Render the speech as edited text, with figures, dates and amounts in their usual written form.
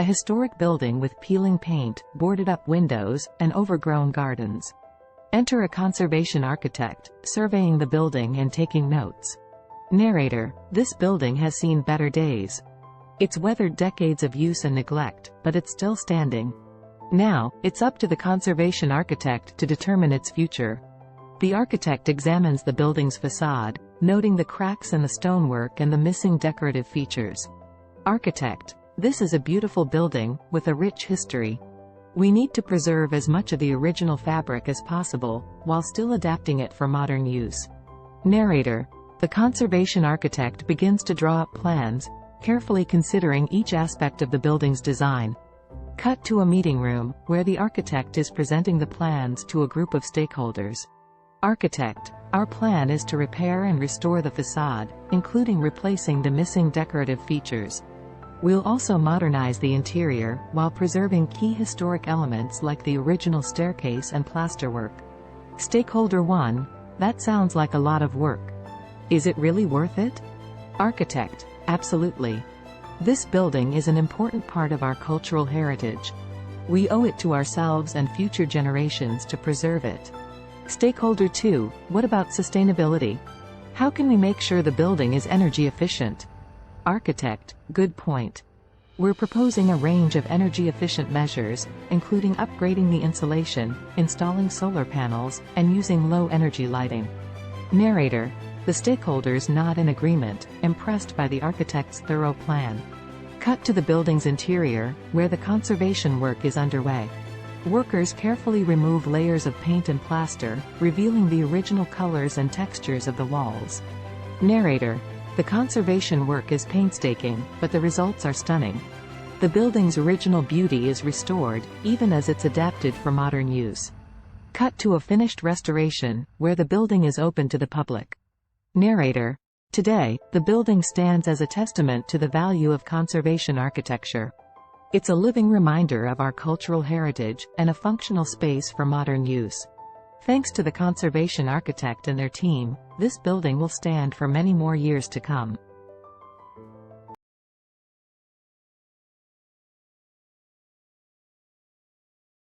A historic building with peeling paint, boarded-up windows, and overgrown gardens. Enter a conservation architect, surveying the building and taking notes. Narrator: this building has seen better days. It's weathered decades of use and neglect, but it's still standing. Now, it's up to the conservation architect to determine its future. The architect examines the building's facade, noting the cracks in the stonework and the missing decorative features. Architect: this is a beautiful building, with a rich history. We need to preserve as much of the original fabric as possible, while still adapting it for modern use. Narrator: the conservation architect begins to draw up plans, carefully considering each aspect of the building's design. Cut to a meeting room, where the architect is presenting the plans to a group of stakeholders. Architect: our plan is to repair and restore the facade, including replacing the missing decorative features. We'll also modernize the interior, while preserving key historic elements like the original staircase and plasterwork. Stakeholder 1: that sounds like a lot of work. Is it really worth it? Architect: absolutely. This building is an important part of our cultural heritage. We owe it to ourselves and future generations to preserve it. Stakeholder 2: what about sustainability? How can we make sure the building is energy efficient? Architect: good point. We're proposing a range of energy-efficient measures, including upgrading the insulation, installing solar panels, and using low-energy lighting. Narrator: the stakeholders nod in agreement, impressed by the architect's thorough plan. Cut to the building's interior, where the conservation work is underway. Workers carefully remove layers of paint and plaster, revealing the original colors and textures of the walls. Narrator: the conservation work is painstaking, but the results are stunning. The building's original beauty is restored, even as it's adapted for modern use. Cut to a finished restoration, where the building is open to the public. Narrator: today, the building stands as a testament to the value of conservation architecture. It's a living reminder of our cultural heritage, and a functional space for modern use. Thanks to the conservation architect and their team, this building will stand for many more years to come.